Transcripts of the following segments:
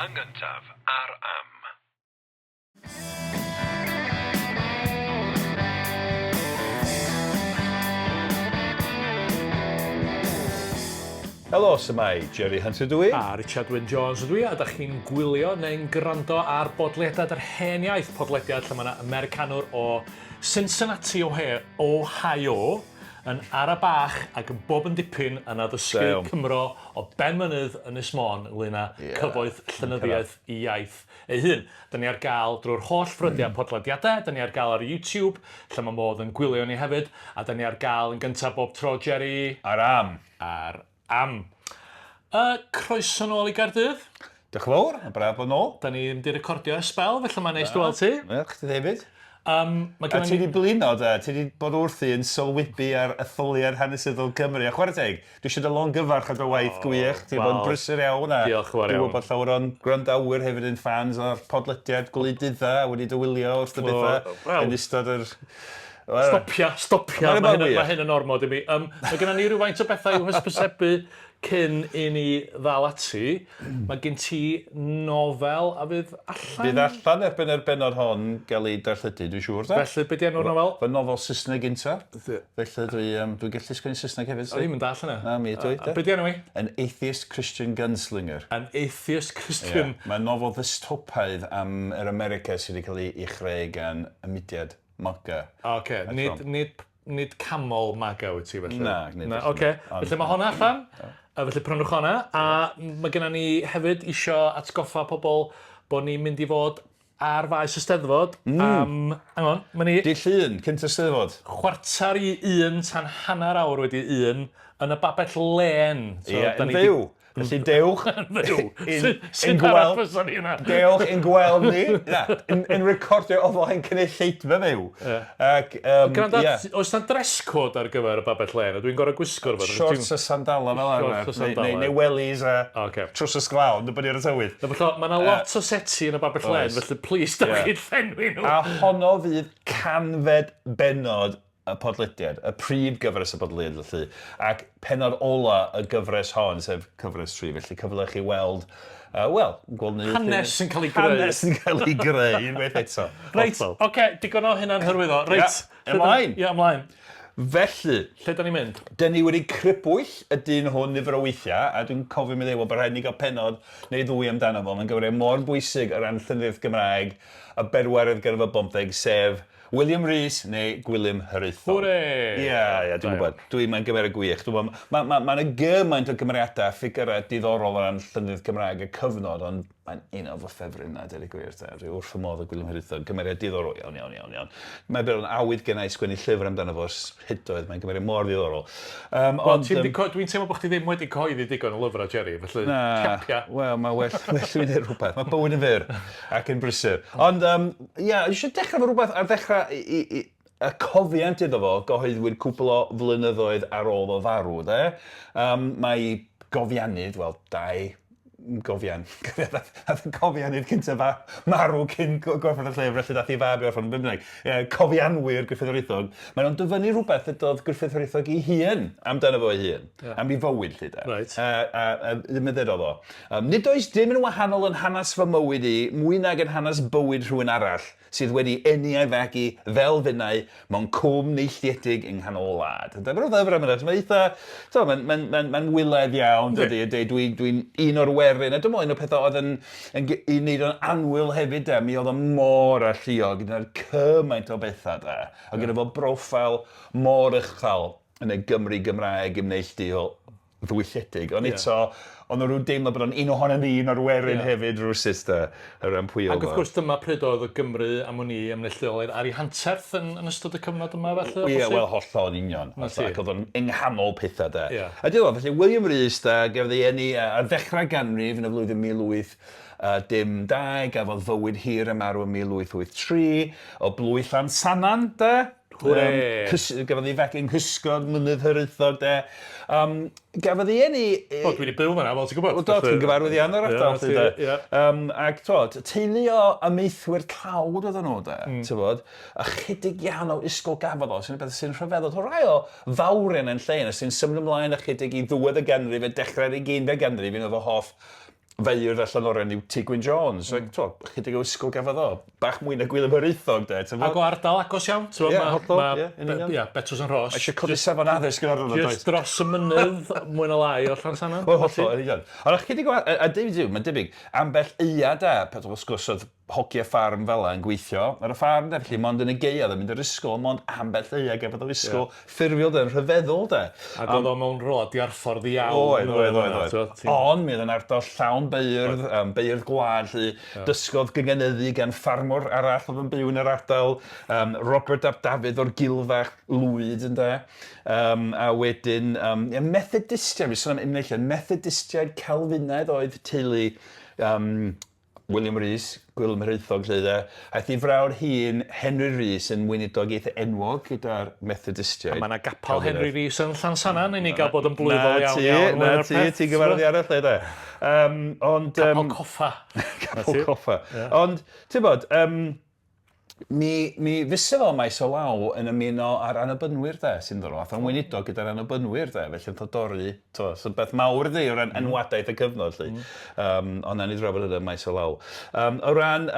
Yn gyntaf, ar am. Helo, symai, Jerry Hunter dwi. A Richard Wyn Jones dwi, a da chi'n gwylio neu'n gwrando ar bodlediad yr hen iaith, podlediad lle mae yna Americanwr o Cincinnati, Ohio, yn ara bach ac yn bob yn dipyn yn addysgu Cymro o ben mynydd Ynys Môn ynglŷn â cyfoeth llenyddiaeth i iaith ei hun. Da ni ar gael drwy'r holl ffrydiau podlediadau, da ni ar gael ar YouTube, lle mae modd yn gwylio ni hefyd, a da ni ar gael yn gyntaf bob tro, Jerry. Ar am. Ar am. Croeso nôl i Gaerdydd. Diolch yn fawr, a braf bod nôl. Da ni wedi recordio y spel, felly mae'n neis dwi'n ti. Ie, chdi hefyd. A ti wedi blino, da? Ti wedi bod wrthi yn sylwybu ar etholiad hanesyddol Cymru. A chwarae teg, dwi eisiau dy lon gyfarch a dy waith gwych. Ti'n bod yn brysur iawn. Diolch yn fawr iawn. Dwi'n gwybod llawer o'n gwrandawyr hefyd yn fans o'r podlediad gwleidydda wedi dywylio wrth y bethau yn ystod yr... Stopia, mae hyn yn ormod i mi. Mae gennym ni rhywfaint o bethau i'w hysbysebu cyn i ni ddal ati. Mae gen ti nofel a fydd allan? Bydd allan erbyn yr benod hon gael ei darlledu, dwi'n siŵr. Felly, beth di enw'r nofel? Fy nofel Saesneg gyntaf. Felly dwi'n gallu sgwennu Saesneg hefyd. O, ddim yn dall yna. Na, mi ydw i. Beth di enw i? An Atheist Christian Gunslinger. An Atheist Christian. Mae'n nofel ddystopaidd am yr America sydd wedi cael ei chreu gan y mudiad MAGA. Oce, nid camol MAGA wyt ti felly? Na. Oce, felly mae honna allan, a felly prynwch honna, a mae gennym ni hefyd isio atgoffa pobl bod ni'n mynd i fod ar faes y Steddfod am... Angon, mae ni... Di llun, cynt y Steddfod. Chwarter i 1 tan hanner awr wedi 1 yn y babell len. Ie, yn fyw. Felly dewch Sy'n gweld yna. Dewch yn gweld ni. Yn recordio o flaen cynulleidfa fyw. Oes na dress code ar gyfer y babell len? Dwi'n gorau gwisgo'r fod. Shorts a sandala fel arfer. Neu wellies a trws y sglawn. Dwi'n bod i'r tywydd. Mae yna lot o seti yn y babell len, felly please da chi'n llenwi nhw. A honno fydd canfed benod y podlediad, y prif gyfres y podlediad felly, ac penod ola y gyfres hon, sef cyfres 3, felly cyfle chi weld, gweld ni... Hanes yn cael ei greu. Hanes yn cael ei greu, unwaith eto. Reit, oce, digon o hynna'n hyrwyddo. Reit, ymlaen. Ie, ymlaen. Felly, lle da ni'n mynd? Da ni wedi crybwyll y dyn hwn nifer o weithiau, a dwi'n cofio mi ddeud bod rhaid ni gael penod neu ddwy amdano fo. Mae'n gyfrif mor bwysig o ran llenyddiaeth Gymraeg, y bedwaredd gan y bymtheg, sef William Rees neu Gwilym Hiraethog. Hwre! Ie, dwi'n gwybod. Mae'n gyfer y gwych. Mae'n y gymaint o gymeriadau, ffigurau diddorol o ran llenyddiaeth Gymraeg y cyfnod, ond mae'n un o fy ffefryn na, dweud y gwir. Dwi wrth y modd o Gwilym Hiraethog, gymeriad diddorol. Iawn. Mae'n bydd yn awydd gen i sgwennu llyfr amdano fo hydoedd, mae'n gymeriad mor diddorol. Dwi'n teimlo bod chdi ddim wedi coeddi digon o lyfrau, Jerry, felly capia. Wel, mae well dwi'n neud rhywbeth. Mae bywyd yn fyr ac yn brysur. Ond, eisiau dechrau fo rhywbeth ar ddechrau y cofiant iddo fo, gyhoeddwyd cwbl o flynyddoedd ar ôl o farw, de. Mae gofianydd, cofianydd cyntaf marw cyn gorffen y llyfr, felly dath i fab i orffen yn bymtheg. Cofianwyr Gruffydd Hiraethog. Mae'n o'n dyfynnu rhywbeth ydoedd Gruffydd Hiraethog i hun, amdano fo ei hun, am ei fywyd, lle da. Ddim yn ddedol o. Nid oes dim yn wahanol yn hanes fy mywyd i, mwy nag yn hanes bywyd rhywun arall, sydd wedi eni a'i fagu fel fynnau mewn cwm neilltiedig yng nghanol wlad. Dyna'r ddyfr am hynny. Mae'n eitha, mae'n wyledd iawn, dwi'n un o'r werin. A dwi'n meddwl un o'r pethau oedd yn wneud o'n anwyl hefyd, mi oedd o'n mor alluog, gyda'r cymaint o bethau, a gyda fo broffil mor uchel yn y Gymraeg yn neilltuol ddwylledig. Ond eto, ond nhw'n deimlo bod o'n un ohono ni, un o'r werin hefyd rwsys da, yr ampwyol. Ac wrth gwrs dyma pryd oedd y Gymru am hwn i ymneilltuol ar ei hanterth yn ystod y cyfnod yma felly? Ie, wel hollol yn union. Ac oedd o'n ynghanol pethau da. A dwi'n meddwl, felly William Rees da, gafodd ei eni ar ddechrau ganrif yn y flwyddyn 1812, gafodd fywyd hir am arw yn 1883, o blwy Llansannan, da. Gafodd ei fec yn cysgod mynydd Hiraethog, de. Gafodd ei eni... O, dwi wedi byw fyna, fel ti'n gwybod. O, dwi'n gyfarwydd iawn ar ardal, de. Ac, teulu o amaethwyr tlawd oedd nhw, de. Ychydig iawn o ysgol gafodd o, sy'n beth sy'n rhyfeddol. Rai o fawrian yn lle, sy'n symud ymlaen ychydig i ddiwedd y ganrif, a dechrau'r 20th ganrif, un oedd o hoff feirdd a llenorion yw Gwyn Jones. Ychydig o ysgol gafodd o. Bach mwy na Gwilym Hiraethog, de. Ac o ardal agos iawn. Ie, hollol. Ie, Betws yn Rhos. Eisiau codi safon addysg yn arno. Just dros y mynydd mwy na lai o'r Llansannan. Wel, hollol, yn union. Ond ychydig o, a David yw, mae'n debyg, ambell ia da, Pedro Sgwrs oedd hogia ffarm fel yn gweithio. Ar y ffarm, felly, mond yn y geiodd yn mynd i'r ysgol, mond ambell ia gafodd o'r ysgol ffurfiol yn rhyfeddol, de. Ac oedd o mewn rola diarffordd iawn. Oedd. Ond mi oedd yn ardal llawn beirdd, beirdd gwlad, dysgodd gyngenyddu gan ffarmwr arall oedd yn byw yn yr ardal, Robert Dafydd o'r Gilfach Lwyd, ynde. A wedyn, Methodistiaid, mi sôn am unwaith, Methodistiaid Calfinaidd oedd teulu William Rees, Gwilym Hiraethog, aeth I frawd hun Henry Rees yn weinidog eitha enwog gyda'r Methodistiaid. Mae yna gapel Henry Rees yn Llansannan i ni gael bod yn blwyddol iawn. Na ti gyfaredd I arall, de. Capel Coffa. Capel Coffa. Ond, ti'n bod, mi fysa fel maes o law yn ymuno ar anabynwyr, de, sy'n ddorol. Ath o'n weinidog gyda'r anabynwyr, de, felly yn dorri, so beth mawr di o ran enwadaeth y cyfnod, lle. Ond na ni drafod yna maes o law. O ran,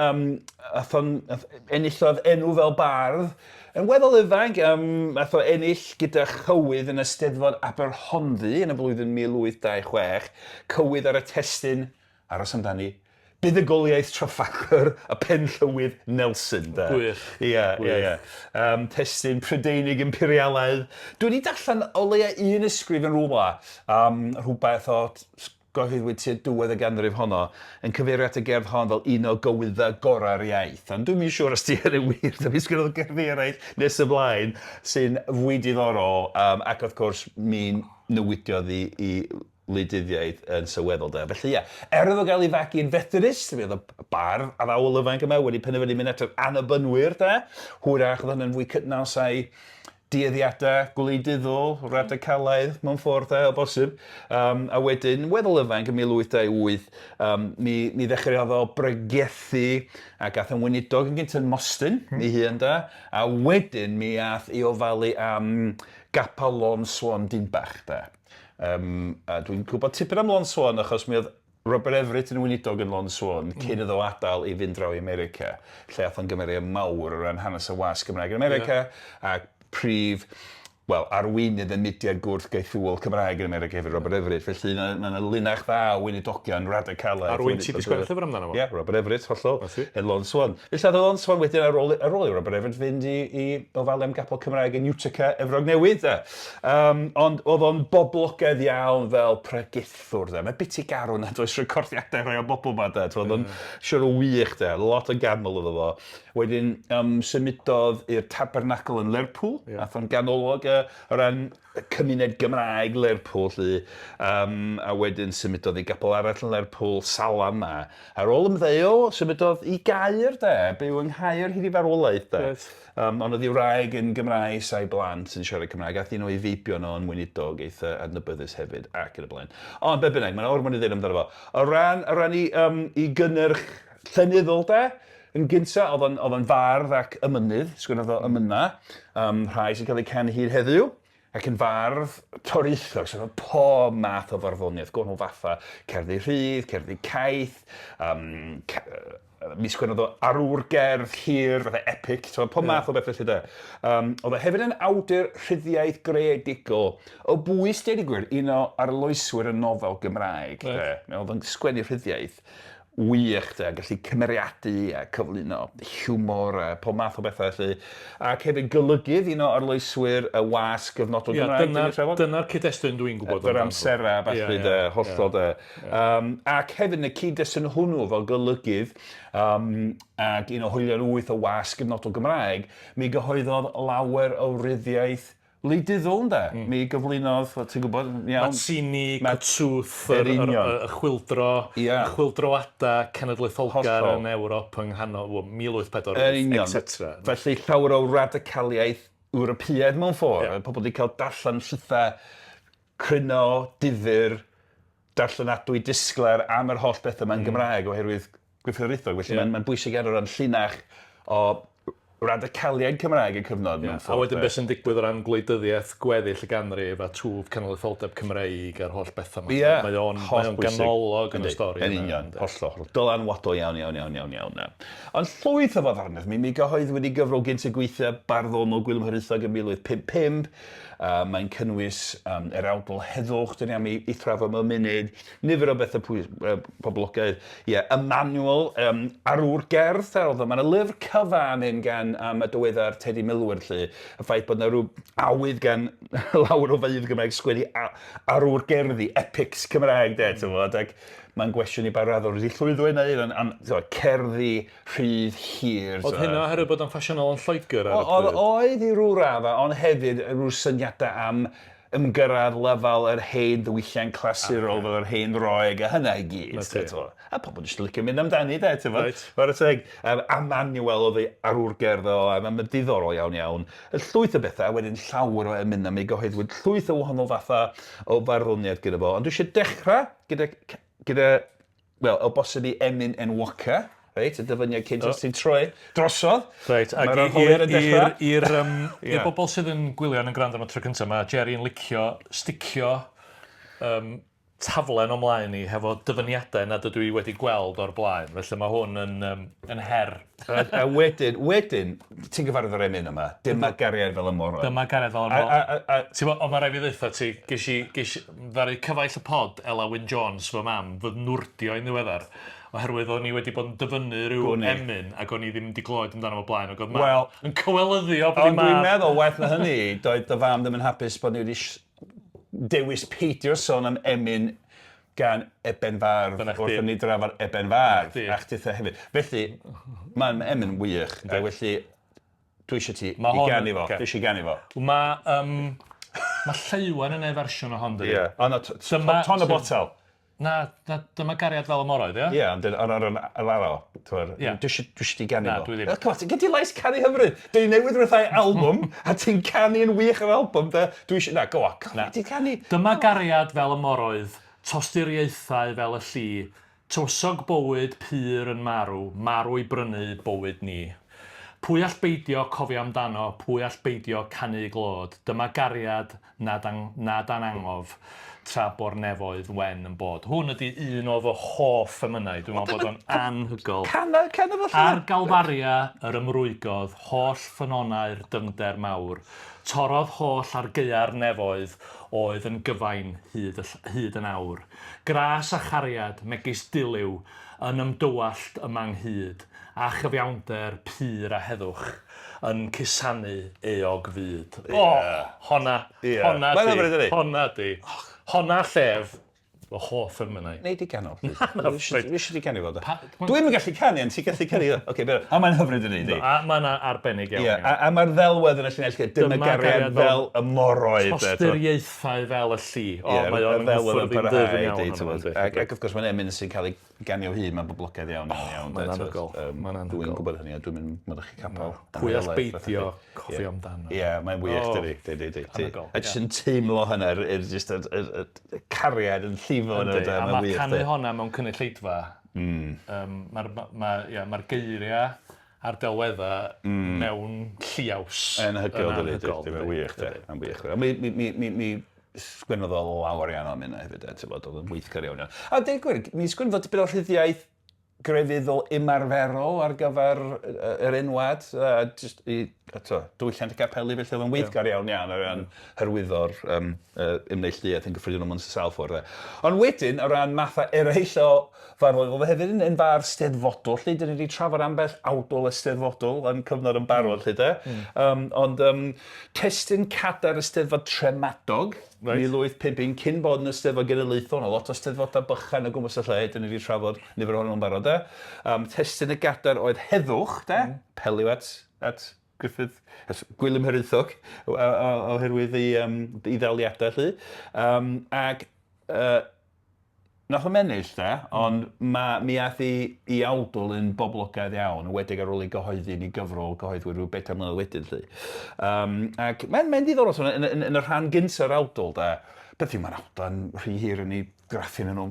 enillodd enw fel bardd, yn weddol ifanc, ath o ennill gyda chywydd yn y Steddfod Aberhonddu yn y flwyddyn 1826, cywydd ar y testun, aros amdani, buddugoliaeth Trafalgar a penllywydd Nelson, da. Gwych. Ie. Testun Prydeinig Imperialaidd. Dwi wedi darllen o leia un ysgrif yn rhywle, rhywbeth o gyhoeddwyd tua'r diwedd y ganrif honno, yn cyfeirio at y gerdd hon fel un o gywyddau gorau'r iaith. Ond dwi'n mynd siŵr os di hynny'n wir, dwi'n sgwrdd o gerddi eraill nes y blaen, sy'n fwy diddorol, ac wrth gwrs mi'n newidiodd I wleidyddiaeth yn sylweddol, de. Felly, iddo gael ei fagu yn Fethodist, mi oedd y bardd ar awl ifanc yma wedi penderfynu mynd at yr anabynwyr, de. Hwyrach oedd hynny'n fwy cytnawsau dueddiadau gwleidyddol, radicalaidd mewn ffordd, de, o bosib. A wedyn, weddol ifanc yn 1828, mi ddechreuodd o bregethu ac ath yn weinidog yn gyntaf yn Mostyn, ei hun, de. A wedyn mi ath I ofalu am Nghapel Lôn Swan Ddinbych, de. A dwi'n gwybod tipyn am Lôn Swan achos mi oedd Robert Everett yn weinidog yn Lôn Swan cyn iddo adael I fynd draw I America, lle ath o'n gymeriad mawr o ran hanes y wasg Gymraeg yn America, a prif, wel, arweinydd y mudiad gwrth gaethwol Cymraeg yn America hefyd, Robert Everett. Felly, mae'n linach dda o weinidogion radicalaidd. Arweinydd ti wedi sgwennu llyfr amdano fo? Ie, Robert Everett, hollol, yn Lôn Swan. Felly, oedd Lôn Swan wedyn ar ôl I Robert Everett fynd I ofalu am gapel Cymraeg yn Utica, Efrog Newydd, de. Ond oedd o'n boblogaidd iawn fel pregethwr, de. Mae biti garw na does recordiadau rhai o bobl yma, de. Oedd o'n siwr o wych, de. Lot o ganol iddo fo. Wedyn, symudodd i'r Tabernacl yn Lerpwl, ath o'n ganolog o ran cymuned Gymraeg Lerpwl, a wedyn symudodd I gapel arall yn Lerpwl, Salam na. Ar ôl ymddeol, symudodd I Gaer, de, byw yng Nghaer hyd I farwolaeth, de. Ond oedd I wraig yn Gymraes a'i blant yn siarad Cymraeg, ath un o'i feibio nhw'n weinidog eitha adnabyddus hefyd, ac yn y blaen. Ond be bynnag, mae'n ormod I ddweud amdano fo. O ran I gynnyrch llenyddol, de, yn gynta, oedd o'n fardd ac ymynydd, sgwynnodd o ymyna, rhai sy'n cael eu canu hyd heddiw, ac yn fardd toreithog, sy'n oedd pob math o farddoniaeth, gwahanol fatha, cerddi rhydd, cerddi caeth, mi sgwennodd o arwr gerdd hir, fatha epic, pob math o beth felly de. Oedd o hefyd yn awdur rhyddiaeth greadigol, o bwys deud I gwir, un o arloeswyr y nofel Gymraeg. Oedd o'n sgwennu rhyddiaeth wych, de, gallu cymeriadu a cyflwyno hiwmor a pob math o bethau felly. Ac hefyd golygydd un o arloeswyr y wasg gyfnodol Gymraeg. Dyna'r cyd-destun dwi'n gwybod. Yr amsera, falle, de, hollol, de. Ac hefyd yn y cyd-destun hwnnw fel golygydd, ac un o hwyliau 8 o wasg gyfnodol Gymraeg, mi gyhoeddodd lawer o ryddiaeth wleidyddol, de. Mi gyflwynodd, ti'n gwybod, iawn. Matsini, Catswth, y chwildroada cenedlaetholgar yn Ewrop yng nghanol 1840, etc. Felly llawer o radicaliaeth Ewropeaidd mewn ffordd. Pobl wedi cael darllen llytha cryno, difyr, darllenadwy disgler am yr holl bethau yma'n Gymraeg oherwydd Gwilym Hiraethog. Felly mae'n bwysig ar o ran llinach o radicaliaid Cymraeg y cyfnod mewn A wedyn beth sy'n digwydd o ran gwleidyddiaeth gweddill y ganrif a twf canolitholdeb Cymreig a'r holl bethau yma. Mae o'n ganolog yn y stori. Yn union, hollol. Dylanwadol iawn. Ond llwyth o faddfarnydd, mi gyhoeddwyd i gyfrol gynt y gweithio barddonol Gwilym Hiraethog yn 1955. Mae'n cynnwys yr awdl heddwch, dyn ni am ei thrafod mewn munud, nifer o bethau poblogaidd. Y manual arwr gerdd, mae'n y lyfr cyfan un gan y diweddar Tedi Milwyr, lle y ffaith bod yna rhyw awydd gan lawr o feidd Gymraeg sgwennu arwr gerddi, epics Cymraeg, ac mae'n gwestiwn i barraddol wedi llwyddo i wneud, cerddi rhydd hir. Oedd hynna oherwydd bod o'n ffasiynol yn Lloegr ar y pryd? Oedd i ryw radda, ond hefyd rhyw syniadau am ymgyrraedd lefel yr hen ddiwylliant clasurol fel yr hen roeg a hynna i gyd. A pobl jyst yn licio mynd amdani, a manual oedd ei arwr gerddo, a mae'n diddorol iawn. Y llwyth o bethau, wedyn llawer o emynau mi gyhoeddwyd llwyth o wahanol fatha o farddoniaeth gyda fo. Ond dwi eisiau dechrau gyda, o bosib i emyn enwoca, y dyfyniad cyn sy'n troi drosodd. I'r bobl sydd yn gwylio yn gwrando am y tro cyntaf, mae Jerry yn licio sticio taflen o'mlaen ni hefo dyfyniadau nad ydw i wedi gweld o'r blaen. Felly mae hwn yn her. A wedyn, ti'n gyfarwydd o'r emyn yma, dyma gariad fel y moroedd. Dyma gariad fel y moroedd. Ond mae rai fi ddeitha ti, ddari cyfaill y pod Ella Wyn Jones fy mam, fod nwrdio i'n ddiweddar. Oherwydd o'n i wedi bod yn dyfynnu rhyw emyn ac o'n i ddim wedi glywed amdano fo blaen. Ac oedd mam yn cywelyddio bod i mam... Ond dwi'n meddwl, waith na hynny, doedd dy fam ddim yn hapus bod ni wedi dewis Peter sôn am emyn gan Eben Fardd wrth ni drafod Eben Fardd a'ch titha hefyd. Felly, mae'n emyn wych. Felly, dwi eisiau ti i gannu fo. Mae Lleiwan yn ei fersiwn o hon, dydi? Ton o botel. Na, dyma gariad fel y moroedd, ia? Ie, ond yr laro. Dwi eisiau ti gannu fo. Na, dwi ddim. Gen ti lais canu hyfryd? Dwi'n newydd wrthau album, a ti'n canu yn wych yr album. Dwi eisiau... Na, go on. Ti'n canu... Dyma gariad fel y moroedd, tosturiaethau fel y lli, tywysog bywyd pyr yn marw i brynu bywyd ni. Pwy all beidio cofio amdano, pwy all beidio canu glod. Dyma gariad nad anangof, tra bo'r nefoedd wen yn bod. Hwn ydy un o fy hoff emynau. Dwi'n meddwl bod o'n anhygoel. Canna fo lle? Ar galfaria yr ymrwygodd, holl ffynonau'r dyfnder mawr. Torodd holl ar gaea'r nefoedd, oedd yn gyfain hyd yn awr. Gras a chariad, megis dilyw, yn ymdywallt ymanghyd, a chyfiawnder pyr a heddwch, yn cusanu eog fyd. Honna di. Honna llef o hoff emynau. Neu di ganol. Dwi eisiau di canu fo. Dwi'n yn gallu canu, ond ti'n gallu canu. A mae'n hyfryd yn ei. A mae'n arbennig iawn. A mae'r ddelwedd yn y llinell, dyma gariad fel y moroedd. Tosturiaethau fel y lli. Mae o'n ddelwedd yn parhau. Ac wrth gwrs mae'n emyn sy'n cael ei ganio hyd, mae'n boblogaidd iawn. Mae'n anhygoel. Dwi'n gwybod hynny, a dwi'n mynd myddech chi capel. Pwy all beidio cofio amdano. Ie, mae'n wych, dydi. A jyst yn teimlo hynna, y cariad yn llifo. A mae canu honna mewn cynulleidfa. Mae'r geiriau a'r delweddau mewn lliaws. Yn hygol, dydi. Mae'n wych. Mi sgwennodd o lawer iawn o'n mynd hefyd, oedd yn weithgar iawn. A dweud gwir, mi sgwennodd dipyn o rhyddiaeth grefyddol ymarferol ar gyfer yr enwad. Diwylliant y capeli, felly oedd yn weithgar iawn o ran hyrwyddo'r ymneilltuaeth yn gyffredinol mewn Salford. Ond wedyn, o ran mathau eraill o farddol, oedd hefyd yn far steddfodol, lle dyn ni wedi trafod ambell awdl ysteddfodol yn cyfnod yn barod, ond testyn cadar ysteddfod trematog, 1955, cyn bod yn ysteddfod genedlaethol, lot o steddfodau bychan o gwmpas y lle, dyn ni wedi trafod nifer ohonyn nhw'n barod. Testyn y gadar oedd heddwch, peliw at Gwilym Hiraethog, oherwydd ei ddaliadau lly. Ac nath o'n ennill, ond mi ath i awdl yn boblogaidd iawn, wedig ar ôl ei gyhoeddi ni gyfrol gyhoeddwyr rhyw 4 mlynedd wedyn. Ac mae'n diddorol yn y rhan gyntaf awdl, beth yw mae'n awdl yn rhy hir yn ei graffi'n nhw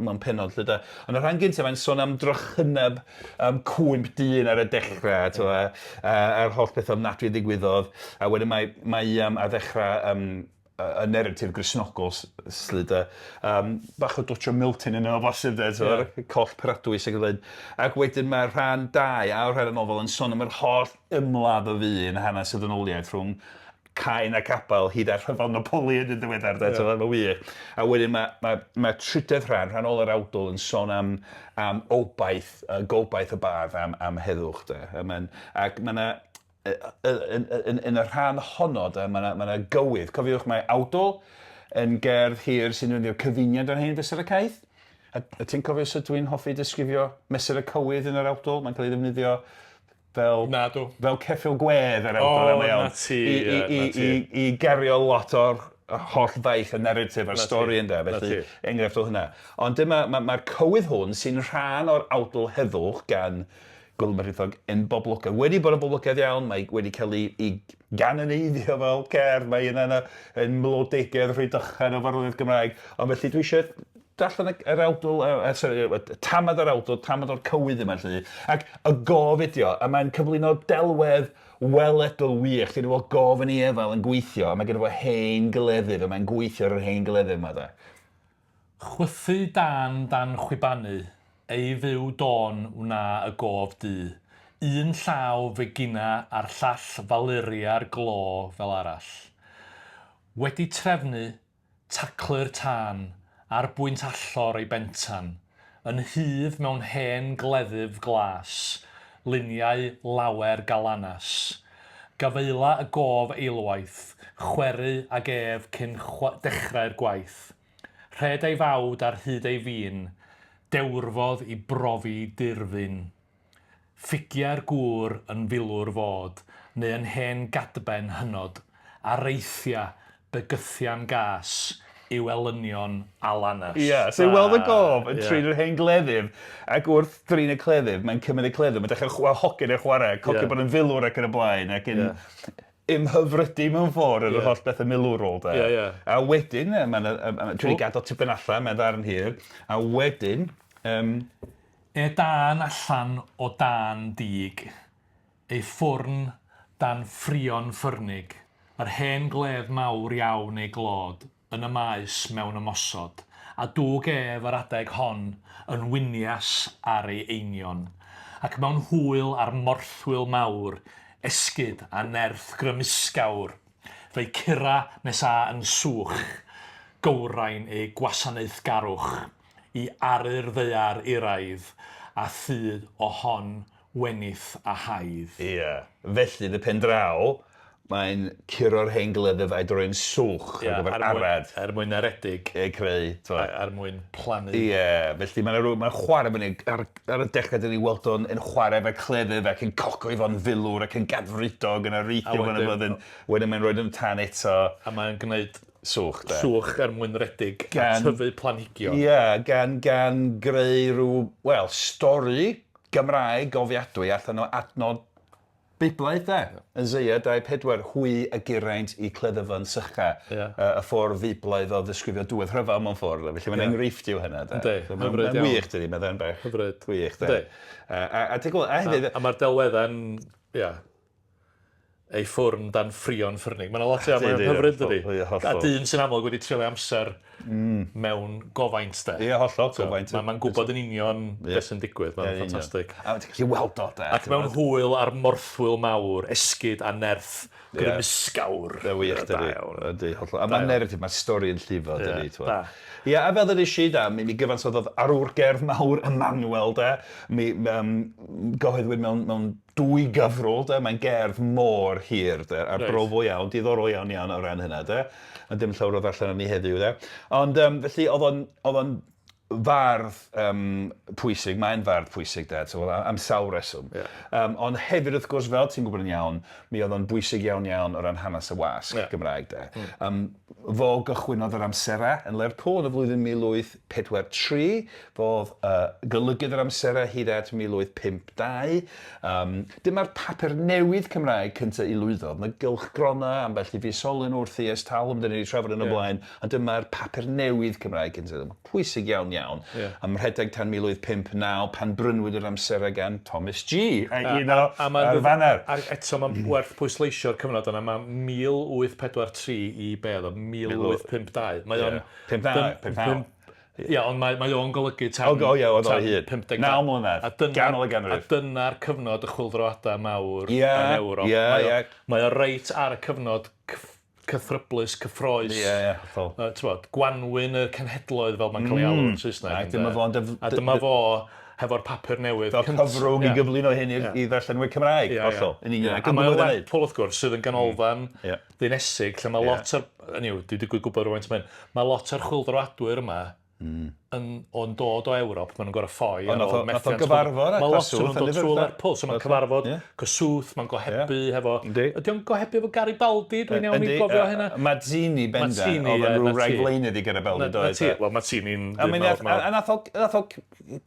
mewn Pennod. Ond y rhan gyntaf, mae'n sôn am drychyneb cwymp dyn ar y dechrau, a'r holl beth o'n nadwy ddigwyddodd, a wedyn mae ar ddechrau y narratif grisnogol slyd bach o dwtio Milton yn o bosib coll peradwy sy'n gwneud. Ac wedyn mae'r rhan 2 a rhan y nofel yn sôn am yr holl ymladd o ddyn hanes y ddynoliaeth rhwng Cain a Capel hyd ar rhyfel Napoleon yn ddiweddar, mae'n wych. A wedyn mae trydydd rhan ol yr awdl yn sôn am gobaith y bardd am heddwch. Ac mae yn y rhan honno, mae yna gywydd. Cofiwch, mae awdl yn gerdd hir sy'n wneud cyfuniad o'n hyn Mesur y Caeth. A ti'n cofio sut dwi'n hoffi disgrifio Mesur y Cywydd yn yr awdl? Mae'n cael ei ddefnyddio fel ceffyl gwedd yr awdl i gario lot o'r holl faith y narratif a'r stori ynddo, felly enghraifft o hynna. Ond mae'r cywydd hwn sy'n rhan o'r awdl heddwch gan Gwilym Hiraethog yn boblogaidd. Wedi bod yn boblogaidd iawn, mae wedi cael ei ganoneiddio fel cerdd, mae yn melodegedd rhy dychan o farddoniaeth Gymraeg. Ond felly dwi eisiau darllen yr awdl, tamad yr awdl, tamad o'r cywydd yma lle. Ac y gof ydio, a mae'n cyflwyno delwedd weledol wych. Dwi'n gweld gof yn ei efal yn gweithio, a mae gen i fo hen gleddyf, a mae'n gweithio ar yr hen gleddyf yma da. Chwythu dan chwibanu, ei fyw don wna y gof du. Un llaw fe gina a'r llall faluria'r glo fel arall. Wedi trefnu, taclu'r tân, a'r bwynt allor ei bentan, yn hydd mewn hen gleddyf glas, luniau lawer galanas. Gafeila y gof eilwaith, chweru ag ef cyn dechrau'r gwaith. Rhed ei fawd ar hyd ei fin, dewrfodd i brofi dirfyn. Ffigiau'r gŵr yn filwr fod, neu yn hen gadben hynod, a reithia bygythian gas, i'w elynion a lanas. So i weld y gof yn trin yr hen gleddyf, ac wrth drin y cleddyf, mae'n cymryd y cleddyf, mae'n dechrau hogyn i'r chwarae, cocio bod yn filwr ac yn y blaen, ac yn ymhyfrydu mewn ffordd yr holl beth y milwrol. A wedyn, dwi'n gadael tipyn allan, mae'n ddarn hir, a wedyn... E dan allan o dan dig, ei ffwrn dan ffrion ffyrnig, yr hen gledd mawr iawn ei glod, yn y maes mewn ymosod, a dwg ef yr adeg hon yn winias ar ei einion, ac mewn hwyl ar morthwyl mawr, esgyd a nerth grymusgawr, fe'i cura nesa yn swch, gowrain ei gwasanaeth garwch, i aru'r ddeiar i raidd, a thyd o hon wenith a haidd. Felly, y pen draw, mae'n curo'r hen gleddyf a'i droi'n swch ar gyfer arad. Er mwyn aredig. Creu. Er mwyn plannu. Felly mae'n chwarae fyny, ar y dechrau dyn ni weld o'n chwarae efo'r cleddyf ac yn coco i fo'n filwr ac yn gadfridog yn arreithio fan y byddyn. Wedyn mae'n rhoi yn tan eto. A mae'n gwneud swch er mwyn redig a tyfu planhigio. Gan greu rhyw, stori Gymraeg gofiadwy allan o adnod Beiblaidd yn Zeia 24, hwy a giraint i cleddyfan sycha. Y ffordd Beiblaidd o ddisgrifio dwywaith rhyfel mewn ffordd. Felly mae'n enghreifftiw hynna. Mae'n wych dydi, mae'n dda'n bach. Hyfryd. Wych, a mae'r delweddau'n, ei ffwrn dan ffrion ffyrnig. Mae'n lot iawn, mae'n hyfryd dydi. A dyn sy'n amlwg wedi treulio amser mewn gofaint de. Hollol, gofaint. Mae'n gwybod yn union beth sy'n digwydd, mae'n ffantastig. A ti'n gallu weld o de. Ac mewn hwyl ar morthwyl mawr, esgyd a nerth grymusgawr. Wych dydi. A mae'n narratif, mae'r stori yn llifo dydi. A fel ddys i da, mi gyfansoddodd arwr gerdd mawr Emmanuel de. Mi gyhoeddwyd mewn 2 gyfrol, mae'n gerdd môr hir, a'r brofo iawn, diddorol iawn o ran hynna. A dim llawer o ddarllen yn ni heddiw. Ond felly, oedd o'n fardd pwysig, mae'n fardd pwysig de, am sawl reswm. Ond hefyd wrth gwrs fel ti'n gwybod yn iawn, mi oedd o'n bwysig iawn o ran hanes y wasg Gymraeg de. Fo gychwynodd yr amserau yn Lerpwl yn y flwyddyn 1843, fodd golygydd yr amserau hyd at 1852. Dyma'r papur newydd Cymraeg cyntaf i lwyddodd, na gylchgrona ambell i fusolyn wrth i estalwm, dyn ni wedi trafod yn y blaen, ond dyma'r papur newydd Cymraeg cyntaf, pwysig iawn. Am rhedeg tan 1859 pan brynwyd yr amserau gan Thomas G. Un o'r fanner. A eto mae'n werth pwysleisio'r cyfnod yna, mae 1843 i beth o 1852. Mae o'n... 59. Ia, ond mae o'n golygu tan... oedd o'n hyd. 9 mlynedd. Ganol y ganrif. A dyna'r cyfnod y chwyldroadau mawr yn Ewrop. Mae o reit ar y cyfnod cythryblus, cyffroes. Gwanwyn y cenhedloedd fel mae'n cael ei alw'n Saesneg. A dyma fo hefo'r papur newydd. Fel cyfrwng i gyflwyno hyn i ddarllenwyr Cymraeg. A mae Lerpwl wrth gwrs sydd yn ganolfan ddinesig, lle mae lot o'r... Dwi wedi gwybod rwy'n mynd. Mae lot o'r chwyldroadwyr yma o'n dod o Ewrop, maen nhw'n gorau ffoi. Nath o gyfarfod Mae lot o'n dod trwy Lerpwl, so mae'n cyfarfod cyswth, mae'n gohebu hefo... Ydy o'n gohebu efo Garibaldi, dwi'n iawn i gofio hynna? Mazzini benda, oedd yn rhyw rhagfleinydd i Garibaldi, doedd. Wel, Mazzini'n... A nath o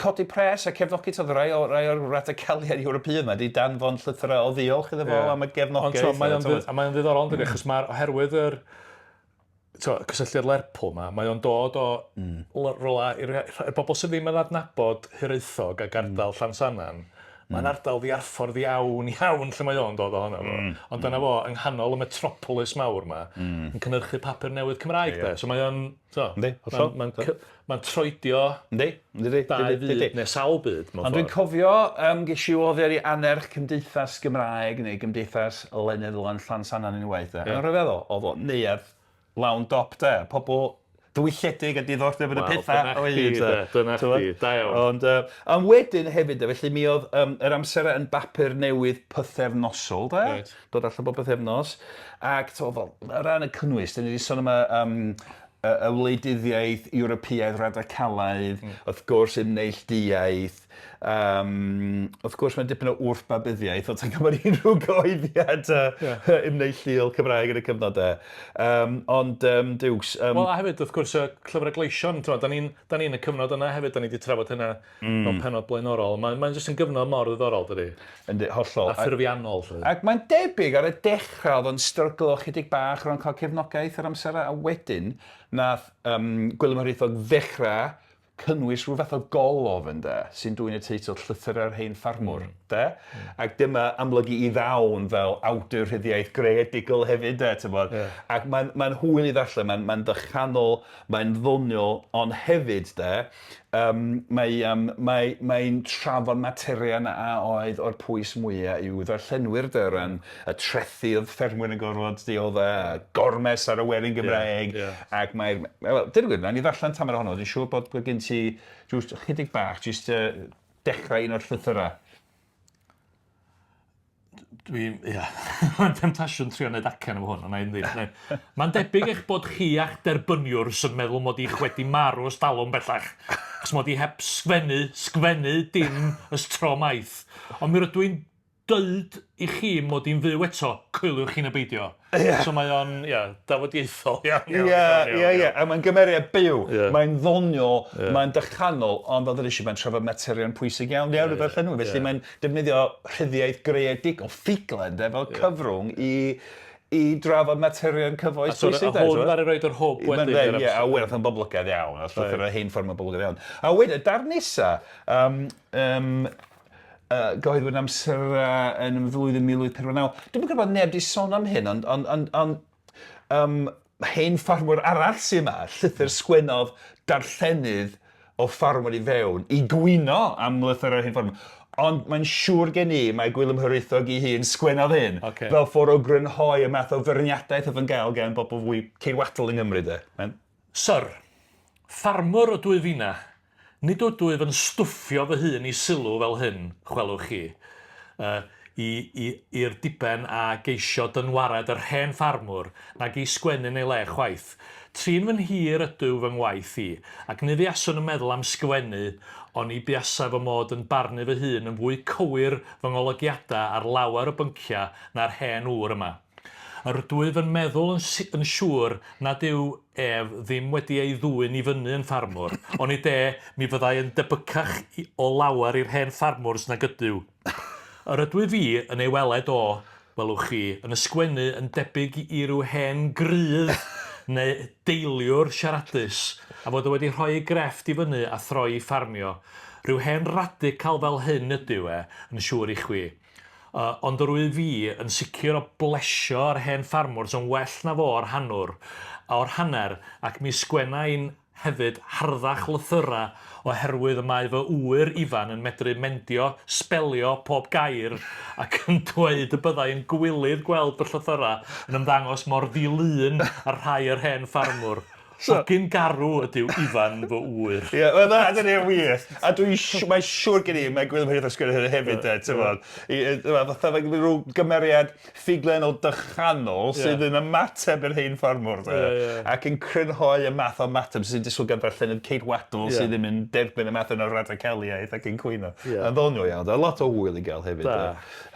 codi pres a cefnogi todd rai o'r radicaliad Ewropeaidd yma, di danfon llythyrau o ddiolch iddo fo am y gefnogaeth. A mae'n ddiddorol, achos mae'r oherwydd yr... cysylltiad Lerpwl yma, mae o'n dod o rola i'r bobl sydd ddim yn adnabod Hiraethog a ardal Llansannan. Mae'n ardal ddiarffordd iawn lle mae o'n dod ohono fo. Ond dyna fo, yng nghanol y metropolis mawr yma, yn cynhyrchu papur newydd Cymraeg de. So mae o'n... Mae'n troedio dau fyd neu sawl byd. Ond dwi'n cofio ges i odderi anerch Cymdeithas Gymraeg neu Gymdeithas Lenyddiaeth Llansannan unwaith. Yn rhyfeddol, oedd o neuadd lawn dop de, pobl dwylledig a diddordeb yn y pethau o hyd. Dyna chdi, da iawn. Ond wedyn hefyd, felly mi oedd yr amserau yn bapur newydd pythefnosol, dod allan bod pythefnos. Ac fel, o ran y cynnwys, dyn ni wedi sôn am y wleidyddiaeth Ewropeaidd radicalaidd, wrth gwrs neilldiaeth, wrth gwrs mae'n dipyn o wrthbabyddiaeth, ond ta'n gwybod unrhyw goeddiad neilltuol Cymraeg yn y cyfnodau. Ond diws... Wel, a hefyd, wrth gwrs, y llyfrau gleision, da ni'n y cyfnod yna hefyd, da ni wedi trafod hynna mewn pennod blaenorol. Mae'n jyst yn gyfnod mor ddiddorol, dydi? Yndi, hollol. A ffurfiannol. Ac mae'n debyg ar y dechrau oedd o'n stryglo chydig bach rhan cael cefnogaeth ar amserau, a wedyn nath Gwilym Hiraethog ddechrau cynnwys rhyw fath o golofn sy'n dwy'n y teitl Llythyr ar Hein Ffarmwr. Ac dyma amlygu I ddawn fel awdur rhyddiaeth greadigol hefyd. Ac mae'n hwyl I ddarllen, mae'n dychanol, mae'n ddoniol, ond hefyd mae'n trafod materion a oedd o'r pwys mwyaf i'w ddarllenwyr ran y trethu oedd ffermwyr yn gorfod dioddau, a gormes ar y werin Gymraeg. Ac mae'n... Dyn nhw'n gwybod, na'n I ddarllen tamer ohono, dwi'n siŵr bod gen ti jyst chydig bach, jyst dechrau un o'r llythyrau. Mae'n temptasiwn trio wneud acen efo hwn, Mae'n debyg eich bod chi a'ch derbyniwr sy'n meddwl mod i'ch wedi marw ys dalwm bellach. Os mod i heb sgwennu dim ys tro maith. Ond mi rydw i'n dweud I chi mod i'n fyw eto, coelwch chi'n y beidio. So mae o'n, dafodieithol. A mae'n gymeriad byw, mae'n ddoniol, mae'n dychanol, ond fel ddysgu mae'n trafod materion pwysig iawn I ddarllenwyr. Felly mae'n defnyddio rhyddiaeth greadig o ffuglen, fel cyfrwng I drafod materion cyfoes pwysig. A hwn ar ei roed o'r hwb wedyn. A wedyn yn boblogaidd iawn, a llythyr o hen ffordd yn boblogaidd iawn. A wedyn, dar nesa, gyhoeddwyd amser yn y flwyddyn 1849. Dwi'n gwybod neb di sôn am hyn, ond hen ffarmwr arall sy'n yma, llythyr sgwennodd darllenydd o ffarmwr I fewn, I gwino am lythyr o hen ffarmwr. Ond mae'n siŵr gen I, mae Gwilym Hiraethog I hun sgwennodd hyn, fel ffordd o grynhoi y math o fyrniadaeth oedd yn gael gan bobl fwy ceirwadol yng Nghymru. Syr, ffarmwr o dwy fina. Nid ydw yn stwffio fy hun I sylw fel hyn, chwelwch chi. i'r diben a geisio dynwared yr hen ffarmwr nag i sgwennu neu le chwaith. Trin fy'n hir ydw fy ngwaith i, ac ni ddiaswn yn meddwl am sgwennu, ond i biasa fy mod yn barnu fy hun yn fwy cywir fy ngolygiadau ar lawer o bynciau na'r hen ŵr yma. Yr ydwyf yn meddwl yn siŵr nad yw ef ddim wedi ei ddwyn i fyny yn ffarmwr, ond i de mi fyddai yn debycach o lawer i'r hen ffarmwrs nag ydw. Yr ydwyf fi yn ei weled o, welwch chi, yn ysgwennu yn debyg i ryw hen grydd neu deiliwr siaradus, a fod wedi rhoi ei grefft i fyny a throi i ffarmio. Rhyw hen radical fel hyn ydyw yn siŵr i chwi. Ond yr wyf fi yn sicr o blesio ar hen ffarmwrs yn well na fo o'r hanner, ac mi sgwenna i'n hefyd harddach lythyra oherwydd y mae fy ŵyr ifan yn medru mendio, spelio pob gair ac yn dweud y byddai'n gwylydd gweld y llythyra yn ymddangos mor ddilyn ar rhai yr hen ffarmwr. Ac yn garw ydyw ifan fy ŵyr. Ie, dyna ni'n wir. A mae'n siŵr gen i, mae Gwilym Hiraethog sgwini hynny hefyd, ti'n bod. Fatha fe rhyw gymeriad ffuglen o dychanol sydd yn ymateb i'r hein ffarmwr. Ac yn crynhoi y math o mateb sy'n disgwyl gan ddarllenydd Kate Waddle sydd ddim yn derbyn y math yna o radicaliaeth ac yn cwyno. Yn ddoniol iawn, a lot o hwyl i gael hefyd.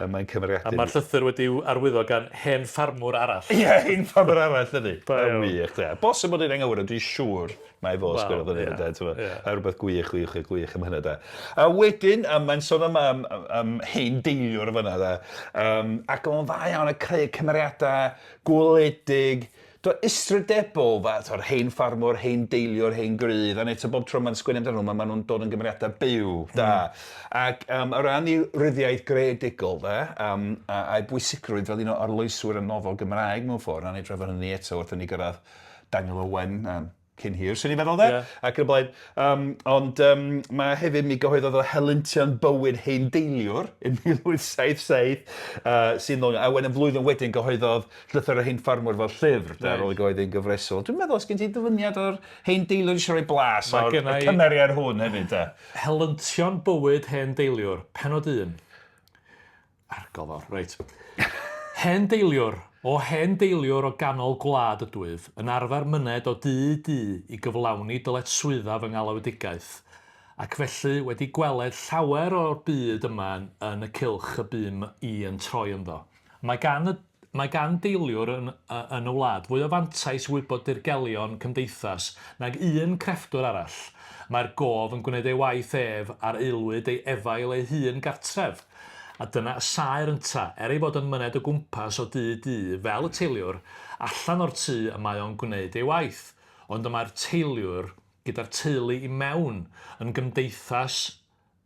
Mae'n cymeriadu. A mae'r llythyr wedi arwyddo gan hen ffarmwr arall. Ie, hen ffarmwr arall, ydy. Wych, bosib bod i'n anghywir, dwi'n siŵr mae fo sgwrdd yn hynny, a rhywbeth gwych am hynny. A wedyn, mae'n sôn am hen deiliwr fyna, ac o'n dda iawn a creu cymeriadau gwledig, istradebol, hen ffarmwr, hen deiliwr, hen grydd, a eto bob tro mae'n sgwennu amdano nhw, maen nhw'n dod yn gymeriadau byw, Ac o ran i ryddiaeth greadigol, a'i bwysigrwydd fel un o arloeswyr y nofel Gymraeg mewn ffordd, a ni drafod hynny eto wrth i ni gyrraedd Daniel Owen cyn hir, sy'n ni'n feddwl ac yn y blaen. Ond mae hefyd mi gyhoeddodd o helyntion bywyd hen deiliwr yn 1877, sy'n ddod, a wedyn flwyddyn wedyn gyhoeddodd llythyr o hen ffarmwr fel llyfr, ar ôl i gyhoeddi'n gyfresol. Dwi'n meddwl, os gen ti dyfyniad o'r hen deiliwr eisiau rhoi blas o'r cymeriad hwn hefyd. Helyntion bywyd hen deiliwr, Pennod 1. Argol fawr, reit. Hen deiliwr. O hen deiliwr o ganol gwlad ydwyf, yn arfer myned o dŷ i gyflawni dyletswydda fy ngalwedigaeth, ac felly wedi gweled llawer o'r byd yma yn y cylch y bym i yn troi ynddo. Mae gan deiliwr yn y wlad fwy o fantais wybod dirgelion cymdeithas nag un crefftwr arall. Mae'r gof yn gwneud ei waith ef ar aelwyd ei efail ei hun gartref. A dyna y saer ynta, ei fod yn myned o gwmpas o dŷ fel y teiliwr, allan o'r tŷ y mae o'n gwneud ei waith. Ond yma'r teiliwr gyda'r teulu i mewn yn gymdeithas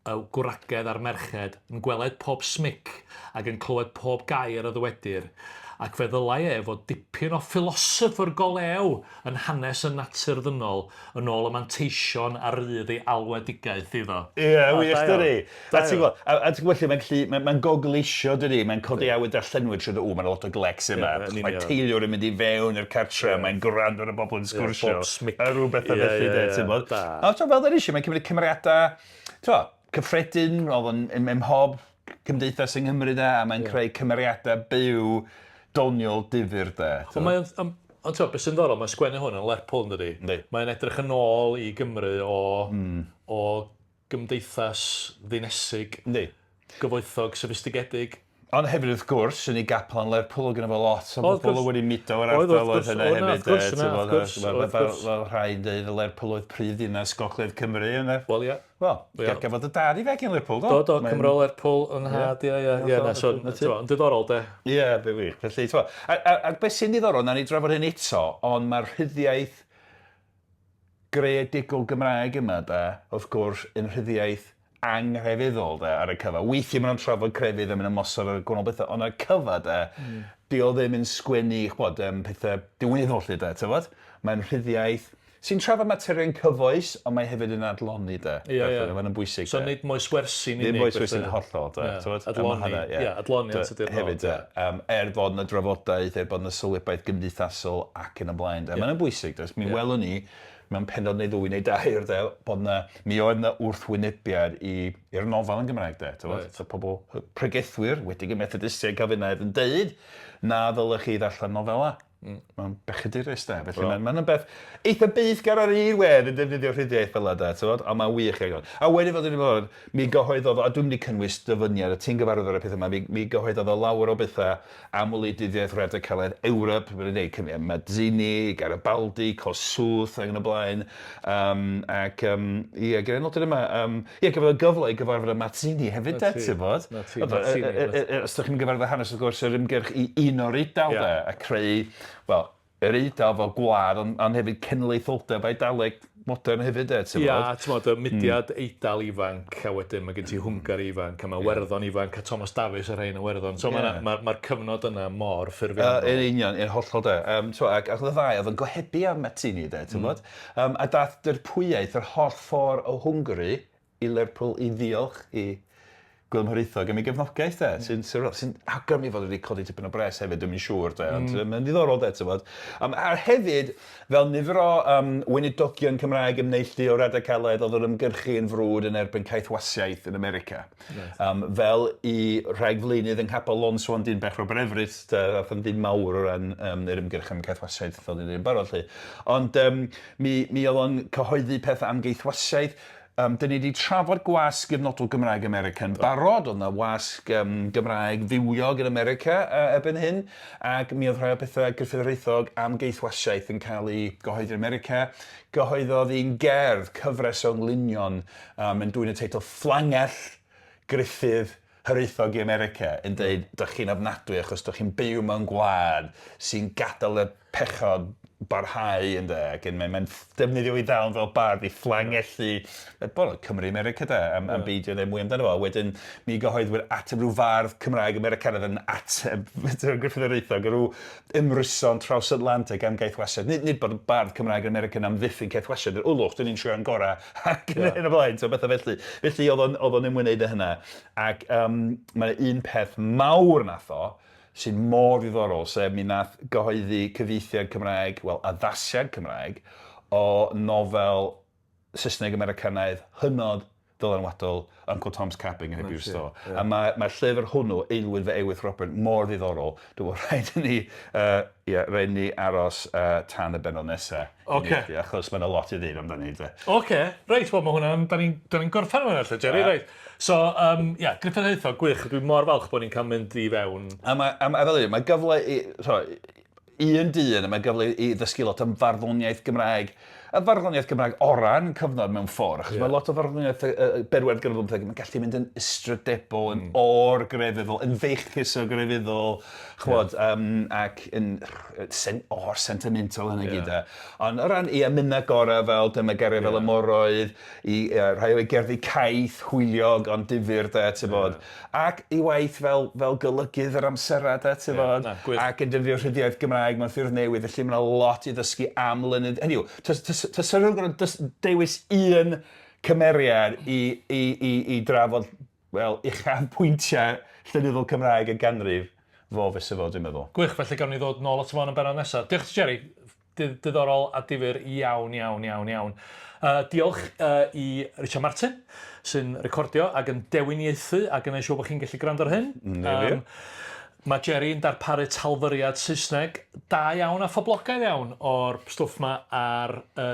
y gwragedd a'r merched, yn gweled pob smic ac yn clywed pob gair y ddywedir. Ac fe ddylai fod dipyn o ffilosoffer golew yn hanes y natur ddynol yn ôl y manteision a rydd ei alwedigaeth iddo. Ie, wych dydi. A ti'n gwybod, mae'n gogleisio dydi, mae'n codi awyd darllenwyr trwy dweud, mae'n lot o glecs yma. Mae teiliwr yn mynd i fewn i'r cartre, mae'n gwrando ar y bobl yn sgwrsio. A rhywbeth o felly, ti'n bod. A fel dda eisiau, mae'n cymryd cymeriadau cyffredin, oedd yn mhob cymdeithas yng Nghymru a mae'n creu cymeriadau byw doniol difyr Ond beth sy'n ddorol, mae sgwennu hwn yn Lerpwl, ynddi? Mae'n edrych yn ôl i Gymru o gymdeithas ddinesig, gyfoethog, sophistigedig. Ond hefyd wrth gwrs, yn ei gapel yn Lerpwl, gyda fe lot o bobl wedi mito o'r ardal oedd hynny hefyd. Fel rhaid dweud y Lerpwl oedd prif ddinas Gogledd Cymru. Wel, ie. Wel, gafodd y dad i feg yn Lerpwl, do? Do, Cymro Lerpwl yn had, ie. Yn diddorol, de. Ie, be wir. Ac beth sy'n diddorol, na ni drafod hyn eto, ond mae'r rhyddiaeth greadigol Gymraeg yma, wrth gwrs, yn rhyddiaeth angrefyddol ar y cyfa. Weithiau maen nhw'n trafod crefydd yn mynd ymosod ar gwahanol bethau, ond ar y cyfa, di o ddim yn sgwennu pethau diwyddol, ti'n mae'n rhyddiaeth sy'n trafod materion cyfoes, ond mae hefyd yn adloni, Mae'n bwysig. So nid moes wersi'n unig. Nid moes wersi'n hollol, Adloni at ydy'r hefyd, bod yna drafodaeth, bod yna sylwebaeth gymdeithasol ac yn y blaen. Mae'n bwysig, mi welwn ni mewn pennod neu ddwy neu dair, de, bod mi oedd yna wrthwynebiad i'r nofel yn Gymraeg, de. So pobl pregethwyr, wedig y Methodistiaid Calfinaidd yn deud, na ddylech chi ddarllen nofela. Mae'n bechadurus, de. Felly mae'n beth eitha beithgar ar un wedd yn defnyddio rhyddiaeth fel yna, a mae'n wych. A wedi fod yn bod, mi gyhoeddodd, a dwi'n mynd i cynnwys dyfyniad, a ti'n gyfarwydd o'r peth yma, mi gyhoeddodd o lawer o bethau am wleidyddiaeth radicalaidd Ewrop, Mazzini, Garibaldi, Kossuth ac yn y blaen. Gyda'r nodyn yma, gyfodd y gyfle i gyfarfod y Mazzini hefyd, de, ti'n bod? Os ydych chi'n gyfarfod y hanes, wrth gwrs, yr ymgyrch i uno'r Eidal, de, a creu, wel, yr Eidal fel gwlad, ond hefyd cenedlaetholdeb Eidaleg modern hefyd, ti'n bod? Ia, ti'n bod, y mudiad Eidal ifanc, a wedyn mae gen ti Hwngari ifanc, a mae Werddon ifanc, a Thomas Davies yr rhain o Werddon. So mae'r cyfnod yna mor ffurfiol. Yn union, yn hollol, de. Ac oedd y ddau, oedd yn gohebu am Mazzini, de, ti'n bod? A dath dyrpwiaeth yr holl ffordd o Hwngari i Lerpwl i ddiolch i Gwilym Hiraethog am ei gefnogaeth, de, sy'n awgrymu fod wedi codi tipyn o bres hefyd, dwi'n siŵr, de, ond mae'n ddiddorol, de, ti'n bod. A hefyd, fel nifer o weinidogion Cymraeg ymneilltu o radicalaidd oedd yn ymgyrchu yn frwd yn erbyn caethwasiaeth yn America. Fel i rhaid flynydd yng Nghapel Lôn Swan Ddinbych Robert Everett, dath yn ddyn mawr o ran yr ymgyrch am caethwasiaeth fel ni'n barod, lle. Ond mi oedd o'n cyhoeddi pethau am gaethwasiaeth. Dyn ni wedi trafod gwasg gyfnodol Gymraeg America yn barod, oedd yna wasg Gymraeg fywiog yn America ebyn hyn, ac mi oedd rhai o bethau Gruffydd Hiraethog am geithwasiaeth yn cael ei gyhoeddi yn America. Gyhoeddodd hi'n gerdd cyfres o nglynion yn dwy'n y teitl Fflangell Gruffydd Hiraethog i America yn dweud, dych chi'n ofnadwy achos dych chi'n byw mewn gwlad sy'n gadael y pechod barhau yn de, ac mae'n defnyddio i ddal fel bardd i fflangellu Cymru America, de, am beidio neu mwy amdano fo. Wedyn, mi gyhoeddwyr ateb rhyw fardd Cymraeg Americanaidd yn ateb Gruffydd Hiraethog, rhyw ymryson traws-Atlantig am gaethwasiad. Nid bod bardd Cymraeg American am ddiffyn caethwasiad, wlwch, dyn ni'n trio'n gorau ac yn y blaen, so bethau felly. Felly oedd o'n ymwneud â hynna. Ac mae un peth mawr nath o, sy'n mor ddiddorol, sef mi nath gyhoeddi cyfieithiad Cymraeg, wel, addasiad Cymraeg, o nofel Saesneg Americanaidd hynod dylanwadol Uncle Tom's Cabin yn Hebrew Store. A mae'r llyfr hwnnw, Aelwyd fe Ewyth Robert, mor ddiddorol. Dwi'n bod rhaid ni aros tan y benod nesaf. Achos mae'n lot i ddyn amdani. Reit, wel, mae hwnna, da ni'n gorffen hwnna, lle, Jerry, reit. So, Gruffydd Hiraethog, gwych, dwi'n mor falch bod ni'n cael mynd i fewn. A fel ydy, mae gyfle i, un dyn, mae gyfle i ddysgu lot am farddoniaeth Gymraeg. Y farddoniaeth Gymraeg oran cyfnod mewn ffordd, achos mae lot o farddoniaeth bedwaredd gan y bymtheg yn gallu mynd yn istradebol, yn or-grefyddol, yn feichus o grefyddol, ac yn or-sentimental yn y gyda. Ond o ran i amynau gorau fel dyma gariad fel y moroedd, i rhai o'i gerddi caeth, hwyliog, ond difyr, ti'n bod. Ac i waith fel golygydd yr amserau, ti'n bod. Ac yn defnyddio rhyddiaeth Gymraeg mewn ffyrdd newydd, felly mae yna lot i ddysgu am lenydd. Hynny yw, Tysyrwyr gyda dewis un cymeriad i drafod, wel, uchafbwyntiau llenyddol Cymraeg y ganrif fo fysa fo, dwi'n meddwl. Gwych, felly gawn ni ddod nôl at fo yn y benod nesaf. Diolch ti, Jerry. Diddorol a difyr iawn. Diolch i Richard Martin, sy'n recordio ac yn dewiniaethu ac yn ei siŵr bod chi'n gallu gwrando ar hyn. Mae Jerry yn darparu talfyriad Saesneg da iawn a phoblogaidd iawn o'r stwff yma ar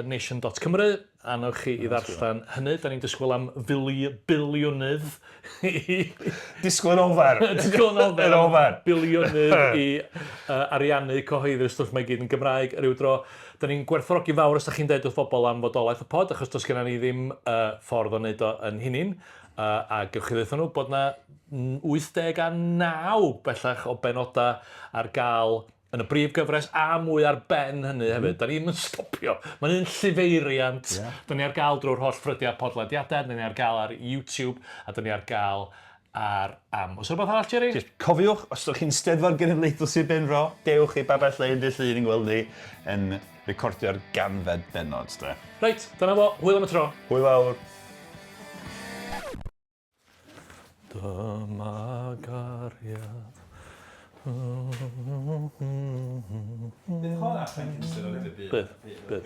nation.cymru. Anwch chi i ddarllen hynny. Da ni'n disgwyl am bilionydd Disgwyl yn ofar. Bilionydd i ariannu cyhoeddi'r stwff mae gyd yn Gymraeg rhyw dro. Da ni'n gwerthfawrogi fawr os da chi'n deud wrth bobl am fodolaeth y pod, achos does gennym ni ddim ffordd o wneud o yn hunin. A gewch chi ddeithio nhw bod na 89 bellach o benodau ar gael yn y brif gyfres a mwy ar ben hynny hefyd. Da ni'n stopio. Mae'n un llyfeiriant. Da ni ar gael drwy'r holl ffrydiau podlediadau, da ni ar gael ar YouTube, a da ni ar gael ar am. Oes rhywbeth arall, Jerry? Cofiwch, os ydych chi'n steddfod genedlaethol sy'n benfro, dewch i babell le yn ddillu yn gweld ni yn recordio'r ganfed benod. Reit, dyna fo. Hwyl am y tro. Hwyl fawr. Dyma gariad. Bydd hwnna yn consider yn y byd. Bydd.